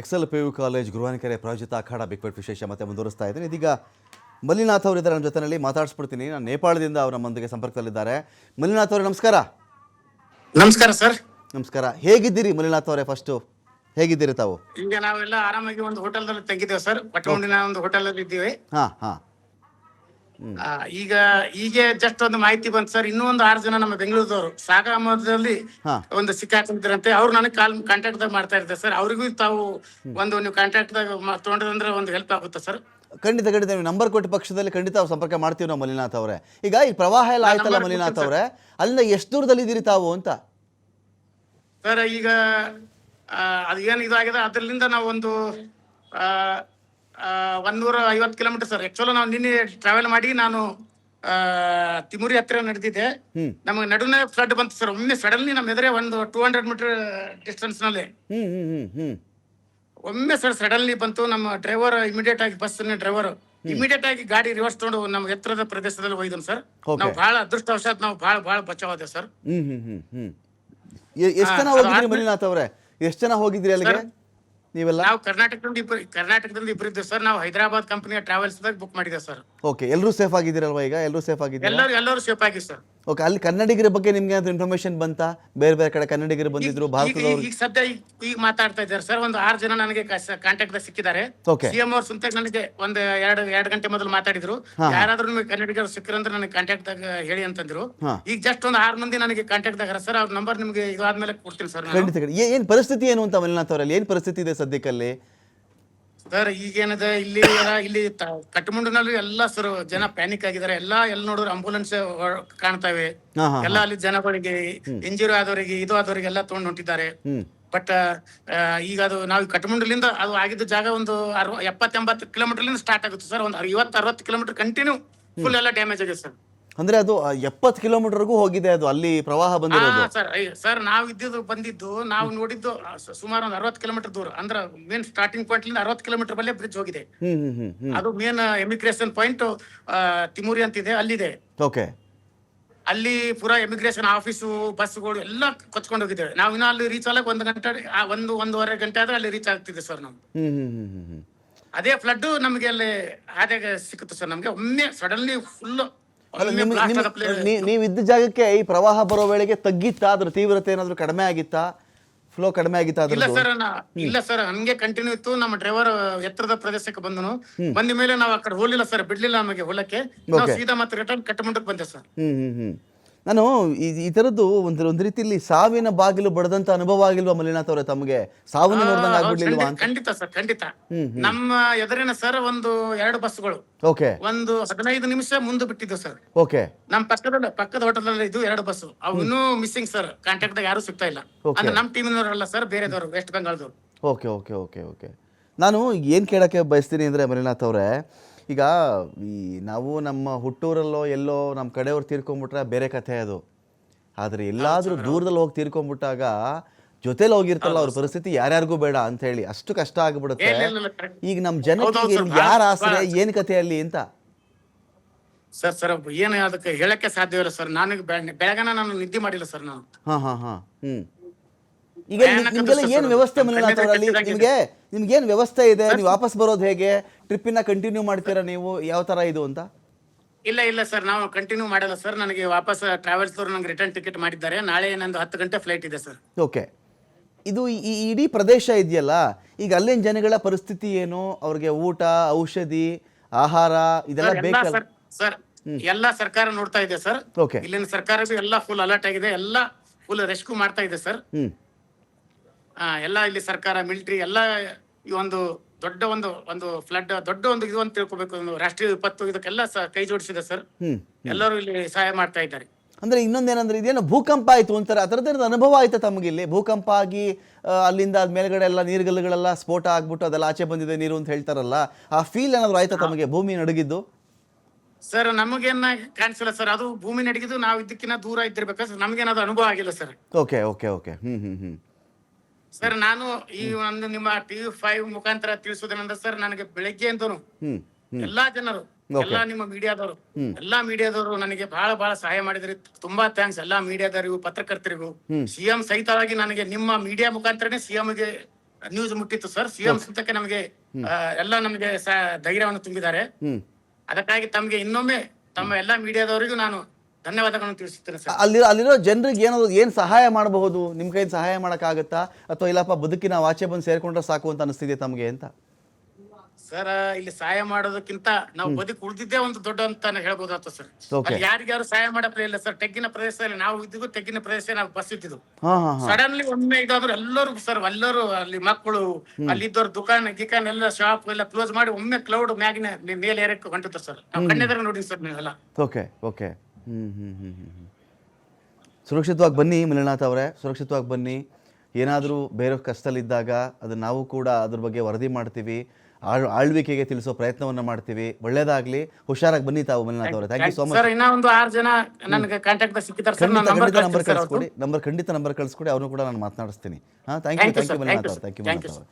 Excel PU college ಗುರುವಾನಕೆರೆ ಪ್ರಾಯೋಜಿತ ಅಖಾಡ big fight ವಿಶೇಷ ಮತ್ತೆ ಮುಂದುವರಿಸ್ತಾ ಇದ್ದೀನಿ. ಇದೀಗ ಮಲ್ಲಿನಾಥ್ ಅವರು ಇದ್ದಾರೆ ನಮ್ಮ ಜೊತೆಯಲ್ಲಿ ಮಾತಾಡಿಸ್ಬಿಡ್ತೀನಿ. ನಾನು ನೇಪಾಳದಿಂದ ಅವರು ನಮ್ಮೊಂದಿಗೆ ಸಂಪರ್ಕದಲ್ಲಿದ್ದಾರೆ. ಮಲ್ಲಿನಾಥ್ ಅವರೇ ನಮಸ್ಕಾರ. ನಮಸ್ಕಾರ ಸರ್. ನಮಸ್ಕಾರ. ಹೇಗಿದ್ದೀರಿ ಮಲ್ಲಿನಾಥ್ ಅವರೇ? ಫಸ್ಟು ಹೇಗಿದ್ದೀರಿ ತಾವು? ಈಗ ನಾವೆಲ್ಲ ಆರಾಮಾಗಿ ಒಂದು ಹೋಟೆಲ್ದಲ್ಲಿ ತೆಗಿದ್ದೇವೆ ಸರ್. ಪಟ್ಟಮುಂಡಿನ ಒಂದು ಹೋಟೆಲ್ ಇದ್ದೀವಿ. ಹಾಂ ಹಾಂ. ಈಗ ಜಸ್ಟ್ ಒಂದು ಮಾಹಿತಿ ಬಂತು ಸರ್. ಇನ್ನೂ ಒಂದು 6 ಜನ ನಮ್ಮ ಬೆಂಗಳೂರದವರು ಸಾಗರದಲ್ಲಿ ಒಂದು ಸಿಕ್ಕಾಕೊಂಡಿರಂತೆ. ಅವ್ರು ನನಗೆ ಕಾಂಟ್ಯಾಕ್ಟ್ ದಾಗ ಮಾಡ್ತಾ ಇರ್ತಾರೆ ಸರ್. ಅವ್ರಿಗೂ ತಾವು ನೀವು ಕಾಂಟ್ಯಾಕ್ಟ್ ದಾಗ ತಗೊಂಡ್ರೆ ಒಂದು ಹೆಲ್ಪ್ ಆಗುತ್ತೆ ಸರ್. ಖಂಡಿತ ಖಂಡಿತ. ನೀವು ನಂಬರ್ ಕೊಟ್ಟ ಪಕ್ಷದಲ್ಲಿ ಖಂಡಿತ ಸಂಪರ್ಕ ಮಾಡ್ತೀವಿ ನಾವು ಮಲ್ಲಿನಾಥ್ ಅವರೇ. ಈಗ ಈ ಪ್ರವಾಹ ಎಲ್ಲ ಆಯ್ತಲ್ಲ ಮಲ್ಲಿನಾಥ್ ಅವರೇ, ಅಲ್ಲಿಂದ ಎಷ್ಟು ದೂರದಲ್ಲಿದ್ದೀರಿ ತಾವು ಅಂತ? ಸರ್ ಈಗ ಅದು ಏನು ಇದಾಗಿದೆ ಅದರಿಂದ ನಾವು ಒಂದು 150 ಕಿಲೋಮೀಟರ್ ಸರ್. ಆಕ್ಚುಲಿ ನಾವು ನಿನ್ನೆ ಟ್ರಾವೆಲ್ ಮಾಡಿ ನಾನು ತಿಮೂರಿ ಹತ್ತಿರ ನಡೆದಿದ್ದೆ. ನಮಗೆ ನಡುವೆ ಫ್ಲಡ್ ಬಂತು ಸರ್. ಒಮ್ಮೆ ಸಡನ್ಲಿ ನಮ್ಮ ಎದುರೇ ಒಂದು 200 ಮೀಟರ್ ಡಿಸ್ಟೆನ್ಸ್ ನಲ್ಲಿ ಒಮ್ಮೆ ಸರ್ ಸಡನ್ಲಿ ಬಂತು. ನಮ್ಮ ಡ್ರೈವರ್ ಇಮಿಡಿಯೇಟ್ ಆಗಿ ಬಸ್ ಡ್ರೈವರ್ ಇಮಿಡಿಯೇಟ್ ಆಗಿ ಗಾಡಿ ರಿವರ್ಸ್ ತಗೊಂಡು ನಮ್ಮ ಎತ್ತರದ ಪ್ರದೇಶದಲ್ಲಿ ಹೋಯ್ದನ್ ಸರ್. ನಾವು ಬಹಳ ಅದೃಷ್ಟವಶಾತ್ ನಾವು ಬಹಳ ಬಚಾವಾದೆ ಸರ್. ಎಷ್ಟು ಜನ ಹೋಗಿದ್ರಿ ಮಲ್ಲಿನಾಥ್ ಅವರೇ? ಎಷ್ಟು ಜನ ಹೋಗಿದ್ರಿ ಅಲ್ಲಿಗೆ ನೀವೆಲ್ಲ? ನಾವು ಕರ್ನಾಟಕದಿಂದ ಇಬ್ಬರು ಇದ್ದೇವೆ ಸರ್. ನಾವು ಹೈದರಾಬಾದ್ ಕಂಪನಿಯ ಟ್ರಾವೆಲ್ಸ್ ದಾಗ ಬುಕ್ ಮಾಡಿದ್ದೇವೆ ಸರ್. ಓಕೆ. ಎಲ್ಲರೂ ಸೇಫ್ ಆಗಿದ್ದೀರಲ್ವಾ? ಈಗ ಎಲ್ಲರೂ ಸೇಫ್ ಆಗಿದ್ದೀರಾ? ಎಲ್ಲರೂ ಸೇಫ್ ಆಗಿ ಸರ್. ಓಕೆ. ಅಲ್ಲಿ ಕನ್ನಡಿಗರ ಬಗ್ಗೆ ನಿಮ್ಗೆ ಏನಾದ್ರು ಇನ್ಫಾರ್ಮೇಶನ್ ಬಂತಾ? ಬೇರೆ ಬೇರೆ ಕಡೆ ಕನ್ನಡಿಗರು ಬಂದಿದ್ರು ಭಾರತದವರು? ಈಗ ಸದ್ಯ ಈಗ ಮಾತಾಡ್ತಾ ಇದ್ದಾರೆ ಸರ್. ಒಂದು 6 ಜನ ನನಗೆ ಕಾಂಟ್ಯಾಕ್ಟ್ ಸಿಕ್ಕಿದ್ದಾರೆ. ಸಿಎಂ ಅವ್ರು ಸುಂತ ನನಗೆ ಒಂದು 2 ಗಂಟೆ ಮೊದಲು ಮಾತಾಡಿದ್ರು. ಯಾರಾದ್ರೂ ನಿಮಗೆ ಕನ್ನಡಿಗರು ಸಿಕ್ಕರಂದ್ರೆ ನನಗೆ ಕಾಂಟ್ಯಾಕ್ಟ್ ದಾಗ ಹೇಳಿ ಅಂತಂದ್ರು. ಈಗ ಜಸ್ಟ್ ಒಂದು 6 ಮಂದಿ ನನಗೆ ಕಾಂಟ್ಯಾಕ್ಟ್ ದಾಗ ಸರ್. ಅವ್ರ ನಂಬರ್ ನಿಮ್ಗೆ ಇದಾದ್ಮೇಲೆ ಕೊಡ್ತೀನಿ ಸರ್. ಖಂಡಿತ. ಏನ್ ಪರಿಸ್ಥಿತಿ ಏನು ಅಂತ ಮಲ್ಲಿನಾಥ್ ಅವರಲ್ಲಿ ಏನ್ ಪರಿಸ್ಥಿತಿ ಇದೆ ಸದ್ಯಕ್ಕಲ್ಲಿ ಸರ್? ಈಗೇನದ ಇಲ್ಲಿ ಕಟ್ಟಮುಂಡಿನಲ್ಲಿ ಎಲ್ಲಾ ಸರ್ ಜನ ಪ್ಯಾನಿಕ್ ಆಗಿದ್ದಾರೆ. ಎಲ್ಲಿ ನೋಡಿದ್ರು ಆಂಬುಲೆನ್ಸ್ ಕಾಣ್ತಾವೆ. ಎಲ್ಲ ಅಲ್ಲಿ ಜನಗಳಿಗೆ ಇಂಜುರಿ ಆದವರಿಗೆ ಆದವರಿಗೆ ಎಲ್ಲ ತಗೊಂಡು ಹೊಂಟಿದ್ದಾರೆ. ಬಟ್ ಈಗ ಅದು ನಾವು ಕಟ್ಟಮುಂಡಿಲಿಂದ ಅದು ಆಗಿದ್ದ ಜಾಗ ಒಂದು 70-80 ಕಿಲೋಮೀಟರ್ ಸ್ಟಾರ್ಟ್ ಆಗುತ್ತೆ ಸರ್. ಒಂದು 50-60 ಕಿಲೋಮೀಟರ್ ಕಂಟಿನ್ಯೂ ಫುಲ್ ಎಲ್ಲ ಡ್ಯಾಮೇಜ್ ಆಗಿದೆ ಸರ್. ಅಂದ್ರೆ ಅದು 70 ಕಿಲೋಮೀಟರ್ಗೂ ಹೋಗಿದೆ ಅದು ಅಲ್ಲಿ ಪ್ರವಾಹ ಬಂದಿರೋದು? ಸರ್ ನಾವು ಬಂದಿದ್ದು ನಾವು ನೋಡಿದ್ದು ಸುಮಾರು ಒಂದು 60 ಕಿಲೋಮೀಟರ್ ದೂರ. ಅಂದ್ರೆ ಮೇನ್ ಸ್ಟಾರ್ಟಿಂಗ್ ಪಾಯಿಂಟ್ ಲಿಂದ 60 ಕಿಲೋಮೀಟರ್ ಬಲ್ಲೇ ಬ್ರಿಡ್ಜ್ ಹೋಗಿದೆ. ಅದು ಮೇನ್ ಎಮಿಗ್ರೇಷನ್ ಪಾಯಿಂಟ್ ತಿಮೂರಿ ಅಂತಿದೆ, ಅಲ್ಲಿದೆ. ಓಕೆ. ಅಲ್ಲಿ ಪೂರಾ ಎಮಿಗ್ರೇಷನ್ ಆಫೀಸು ಬಸ್ಗಳು ಎಲ್ಲ ಕೊಚ್ಕೊಂಡು ಹೋಗಿದ್ದೇವೆ. ನಾವು ಇನ್ನ ಅಲ್ಲಿ ರೀಚ್ ಆಗಕ್ಕೆ 1 ಗಂಟೆ 1-1.5 ಗಂಟೆ ಆದ್ರೆ ಅಲ್ಲಿ ರೀಚ್ ಆಗ್ತಿದೆ ಸರ್ ನಾವು. ಅದೇ ಫ್ಲಡ್ ನಮಗೆ ಅಲ್ಲಿ ಹಾದಿಯಾಗ ಸಿಕ್ಕಿತ್ತು ಸರ್. ನಮ್ಗೆ ಒಮ್ಮೆ ಸಡನ್ಲಿ ಫುಲ್ ನೀವಿದ್ದ ಜಾಗಕ್ಕೆ ಈ ಪ್ರವಾಹ ಬರೋ ವೇಳೆಗೆ ತಗ್ಗಿತ್ತಾ? ಅದ್ರ ತೀವ್ರತೆ ಏನಾದ್ರು ಕಡಿಮೆ ಆಗಿತ್ತಾ? ಫ್ಲೋ ಕಡಿಮೆ ಆಗಿತ್ತಾ? ಇಲ್ಲ ಸರ್ ಹಂಗೆ ಕಂಟಿನ್ಯೂ ಇತ್ತು. ನಮ್ಮ ಡ್ರೈವರ್ ಎತ್ತರದ ಪ್ರದೇಶಕ್ಕೆ ಬಂದ ಮೇಲೆ ನಾವು ಆ ಕಡೆ ಹೋಗ್ಲಿಲ್ಲ ಸರ್. ಬಿಡ್ಲಿಲ್ಲ ನಮಗೆ ಹೊಲಕ್ಕೆ. ನಾವು ಸೀದಾ ಮತ್ತೆ ರಿಟರ್ನ್ ಕಟ್ಟಮುಂಡಕ್ಕೆ ಬಂದೆ ಸರ್. ನಾನು ಈ ತರದ್ದು ಒಂದು ರೀತಿಯಲ್ಲಿ ಸಾವಿನ ಬಾಗಿಲು ಬಡದಂತ ಅನುಭವ ಆಗಿಲ್ವಾ ಮಲ್ಲಿನಾಥ್ ಅವರೇ ತಮಗೆ? ಸಾವನ್ನ ನೋಡ್ದಂಗ ಆಗ್ಬಿಡ್ಲಿಲ್ವಾ? ಖಂಡಿತ ಸರ್, ಖಂಡಿತ. ನಮ್ಮ ಎದುರಿನ ಸರ್ ಒಂದು 2 ಬಸ್ಗಳು ಓಕೆ ಒಂದು 15 ನಿಮಿಷ ಮುಂದೆ ಬಿಟ್ಟಿದ್ದು ಸರ್. ಓಕೆ. ನಮ್ ಪಕ್ಕದ ಹೋಟೆಲ್ ಅಲ್ಲಿ ಇದು 2 ಬಸ್ ಅವು ಇನ್ನೂ ಮಿಸ್ಸಿಂಗ್ ಸರ್. ಕಾಂಟ್ಯಾಕ್ಟ್ ದಾಗ ಯಾರು ಸಿಗ್ತಾ ಇಲ್ಲ. ಅಂದ್ರೆ ನಮ್ಮ ಟೀಮಿನವರಲ್ಲ ಸರ್, ಬೇರೆದವರು, ವೆಸ್ಟ್ ಬೆಂಗಾಲ್ದವ್ರು. Okay okay okay okay. ನಾನು ಏನು ಕೇಳೋಕ್ಕೆ ಬಯಸ್ತೀನಿ ಅಂದರೆ ಮಲ್ಲಿನಾಥ್ ಅವರೇ, ಈಗ ನಾವು ನಮ್ಮ ಹುಟ್ಟೂರಲ್ಲೋ ಎಲ್ಲೋ ನಮ್ಮ ಕಡೆಯವ್ರು ತೀರ್ಕೊಂಡ್ಬಿಟ್ರೆ ಬೇರೆ ಕಥೆ ಅದು. ಆದರೆ ಎಲ್ಲಾದರೂ ದೂರದಲ್ಲಿ ಹೋಗಿ ತೀರ್ಕೊಂಡ್ಬಿಟ್ಟಾಗ ಜೊತೆಲಿ ಹೋಗಿರ್ತಲ್ಲ ಅವ್ರ ಪರಿಸ್ಥಿತಿ ಯಾರ್ಯಾರಿಗೂ ಬೇಡ ಅಂತ ಹೇಳಿ ಅಷ್ಟು ಕಷ್ಟ ಆಗ್ಬಿಡುತ್ತೆ. ಈಗ ನಮ್ಮ ಜನಕ್ಕೆ ಯಾರ ಆಸರೆ ಏನು ಕಥೆಯಲ್ಲಿ ಅಂತ ಸರ್ ಏನು ಅದಕ್ಕೆ ಹೇಳಕ್ಕೆ ಸಾಧ್ಯವಿಲ್ಲ ಸರ್. ನನಗೆ ಬೆಳಗನ ನಾನು ನಿದ್ದೆ ಮಾಡಿಲ್ಲ ಸರ್ ನಾನು. ಈಗ ನಿಮ್ಗೆಲ್ಲ ಏನು ವ್ಯವಸ್ಥೆ ಮಲ್ಲಿನಾಥ್ ಅವರಲ್ಲಿ? ನಿಮ್ಗೇನು ವ್ಯವಸ್ಥೆ ಇದೆ? ನೀವು ವಾಪಸ್ ಬರೋದು ಹೇಗೆ? ಟ್ರಿಪ್ಪಿನ ಕಂಟಿನ್ಯೂ ಮಾಡ್ತೀರಾ ನೀವು? ಯಾವ ತರ ಇದು ಅಂತ? ಇಲ್ಲ ಸರ್, ನಾವು ಕಂಟಿನ್ಯೂ ಮಾಡಲ್ಲ ಸರ್. ನನಗೆ ವಾಪಸ್ ಟ್ರಾವೆಲ್ಸ್ ಅವರು ನಂಗೆ ರಿಟರ್ನ್ ಟಿಕೆಟ್ ಮಾಡಿದ್ದಾರೆ. ನಾಳೆ ನಂದು 10 ಗಂಟೆ ಫ್ಲೈಟ್ ಇದೆ ಸರ್. ಓಕೆ. ಇದು ಈ ಇಡೀ ಪ್ರದೇಶ ಇದೆಯಲ್ಲ, ಈಗ ಅಲ್ಲಿನ ಜನಗಳ ಪರಿಸ್ಥಿತಿ ಏನು? ಅವ್ರಿಗೆ ಊಟ, ಔಷಧಿ, ಆಹಾರ ಇದೆಲ್ಲ ಬೇಕಲ್ಲ ಸರ್? ಎಲ್ಲ ಸರ್ಕಾರ ನೋಡ್ತಾ ಇದೆ ಸರ್. ಇಲ್ಲಿನ ಸರ್ಕಾರ ಎಲ್ಲ ಫುಲ್ ಅಲರ್ಟ್ ಆಗಿದೆ. ಎಲ್ಲ ಫುಲ್ ರೆಸ್ಕ್ಯೂ ಮಾಡ್ತಾ ಇದೆ ಸರ್. ಎಲ್ಲ ಇಲ್ಲಿ ಸರ್ಕಾರ, ಮಿಲಿಟರಿ ಎಲ್ಲ ಈ ಒಂದು ದೊಡ್ಡ ಒಂದು ಫ್ಲಡ್ ದೊಡ್ಡ ಒಂದು ಇದು ಅಂತ ತಿಳ್ಕೊಬೇಕು. ಒಂದು ರಾಷ್ಟ್ರೀಯ ವಿಪತ್ತು ಇದಕ್ಕೆಲ್ಲ ಕೈ ಜೋಡಿಸಿದೆ ಸರ್. ಎಲ್ಲರೂ ಇಲ್ಲಿ ಸಹಾಯ ಮಾಡ್ತಾ ಇದ್ದಾರೆ. ಅಂದ್ರೆ ಇನ್ನೊಂದೇನಂದ್ರೆ ಇದೇನೋ ಭೂಕಂಪ ಆಯ್ತು ಅಂತಾರೆ, ಅದರದ್ದೇನೋ ಅನುಭವ ಆಯ್ತಾ ತಮಗೆ? ಇಲ್ಲಿ ಭೂಕಂಪ ಆಗಿ ಅಲ್ಲಿಂದ ಮೇಲ್ಗಡೆ ಎಲ್ಲ ನೀರುಗಲ್ಲುಗಳೆಲ್ಲ ಸ್ಫೋಟ ಆಗ್ಬಿಟ್ಟು ಅದೆಲ್ಲ ಆಚೆ ಬಂದಿದೆ ನೀರು ಅಂತ ಹೇಳ್ತಾರಲ್ಲ, ಆ ಫೀಲ್ ಏನಾದ್ರು ಆಯ್ತಾ ತಮಗೆ ಭೂಮಿ ನಡಗಿದ್ದು? ಸರ್ ನಮಗೇನ ಕಾಣಿಸಿಲ್ಲ ಸರ್. ಅದು ಭೂಮಿ ನಡಗಿದ್ದು ನಾವು ಇದಕ್ಕಿಂತ ದೂರ ಇದ್ದಿರ್ಬೇಕು. ನಮ್ಗೇನಾದ್ರು ಅನುಭವ ಆಗಿಲ್ಲ sir. Okay okay okay. Sir ನಾನು ಈ ಒಂದು ನಿಮ್ಮ TV5 ಮುಖಾಂತರ ತಿಳಿಸೋದೇನಂದ್ರೆ ಸರ್, ನನಗೆ ಬೆಳಗ್ಗೆ ಅಂತನು ಎಲ್ಲಾ ಜನರು, ಎಲ್ಲಾ ನಿಮ್ಮ ಮೀಡಿಯಾದವರು ನನಗೆ ಬಹಳ ಸಹಾಯ ಮಾಡಿದ್ರಿ. ತುಂಬಾ ಥ್ಯಾಂಕ್ಸ್ ಎಲ್ಲಾ ಮೀಡಿಯಾದವರಿಗೂ, ಪತ್ರಕರ್ತರಿಗೂ. ಸಿಎಂ ಸಹಿತವಾಗಿ ನನಗೆ ನಿಮ್ಮ ಮೀಡಿಯಾ ಮುಖಾಂತರನೇ ಸಿಎಂಗೆ ನ್ಯೂಸ್ ಮುಟ್ಟಿತ್ತು ಸರ್. ಸಿಎಂ ಸುತ್ತಕ್ಕೆ ನಮಗೆ ಎಲ್ಲ ನಮಗೆ ಧೈರ್ಯವನ್ನು ತುಂಬಿದ್ದಾರೆ. ಹ್ಮ್ ಅದಕ್ಕಾಗಿ ತಮಗೆ ಇನ್ನೊಮ್ಮೆ ತಮ್ಮ ಎಲ್ಲಾ ಮೀಡಿಯಾದವರಿಗೂ ನಾನು ಧನ್ಯವಾದಗಳನ್ನು ತಿಳಿಸುತ್ತೇನೆ ಸರ್. ಅಲ್ಲಿರೋ ಜನರಿಗೆ ಏನು ಸಹಾಯ ಮಾಡಬಹುದು, ನಿಮ್ಮ ಕೈಯಿಂದ ಸಹಾಯ ಮಾಡೋಕ್ಕಾಗತ್ತಾ, ಅಥವಾ ಇಲ್ಲಪ್ಪ ಬದುಕಿನ ಆಚೆ ಬಂದು ಸೇರ್ಕೊಂಡ್ರೆ ಸಾಕು ಅಂತ ಅನಿಸ್ತಿದೆ ತಮಗೆ ಅಂತ? ಸರ್ ಇಲ್ಲಿ ಸಹಾಯ ಮಾಡೋದಕ್ಕಿಂತ ನಾವು ಬದುಕು ಉಳಿದಿದ್ದೇ ಒಂದು ದೊಡ್ಡ ಅಂತ ಹೇಳ್ಬೋದಾಯ್ತು ಸರ್. Okay. ಯಾರಿಗ್ಯಾರು ಸಹಾಯ ಮಾಡಪ್ಲೇ ಇಲ್ಲ ಸರ್. ತೆಗ್ಗಿನ ಪ್ರದೇಶದಲ್ಲಿ ನಾವು ಇದ್ದಿದ್ದು, ತೆಗ್ಗಿನ ಪ್ರದೇಶ ನಾವು ಬಸ್ ಇಟ್ಟಿದ್ದು. ಹಾಂ ಹಾಂ ಹಾಂ ಸಡನ್ಲಿ ಒಮ್ಮೆ ಇದಾದ್ರು ಎಲ್ಲರೂ ಸರ್, ಎಲ್ಲರೂ ಅಲ್ಲಿ ಮಕ್ಕಳು ಅಲ್ಲಿ ಇದ್ದವ್ರು ದುಕಾನ್ ಗಿಕಾನ್ ಎಲ್ಲ ಶಾಪ್ ಎಲ್ಲ ಕ್ಲೋಸ್ ಮಾಡಿ ಒಮ್ಮೆ ಕ್ಲೌಡ್ ಮ್ಯಾಗಿನ ಮೇಲೆ ಏರಕ್ಕೆ ಹೊಂಟಿತ್ತು ಸರ್. ನಾವು ಕಣ್ಣೆದ್ರ ನೋಡಿ ಸರ್ ನೀವೆಲ್ಲ. ಓಕೆ ಓಕೆ ಸುರಕ್ಷಿತವಾಗಿ ಬನ್ನಿ ಮಲ್ಲಿನಾಥ್ ಅವರೇ, ಸುರಕ್ಷಿತವಾಗಿ ಬನ್ನಿ. ಏನಾದರೂ ಬೇರೆ ಕಷ್ಟದಲ್ಲಿದ್ದಾಗ ಅದನ್ನು ನಾವು ಕೂಡ ಅದ್ರ ಬಗ್ಗೆ ವರದಿ ಮಾಡ್ತೀವಿ, ಆಳ್ವಿಕೆಗೆ ತಿಳಿಸೋ ಪ್ರಯತ್ನವನ್ನು ಮಾಡ್ತೀವಿ. ಒಳ್ಳೇದಾಗಲಿ, ಹುಷಾರಾಗಿ ಬನ್ನಿ ತಾವು ಮಲ್ಲಿನಾಥ್ ಅವರೇ. Thank you so much sir. ಇನ್ನ ಒಂದು 6 ಜನ ನನಗೆ ಕಾಂಟ್ಯಾಕ್ಟ್ ಸಿಕ್ಕಿದ್ದಾರೆ ಸರ್. ನಂಬರ್ ಕಳಿಸ್ಕೊಡಿ, ಖಂಡಿತ ನಂಬರ್ ಕಳಿಸ್ಕೊಡಿ, ಅವ್ರನ್ನೂ ಕೂಡ ನಾನು ಮಾತನಾಡಿಸ್ತೀನಿ. ಹಾಂ, ಥ್ಯಾಂಕ್ ಯು ಮಲ್ಲಿನಾಥ್ ಅವರು, ಥ್ಯಾಂಕ್ ಯು ಮಲ್ಲಿನಾಥ್ ಅವರು.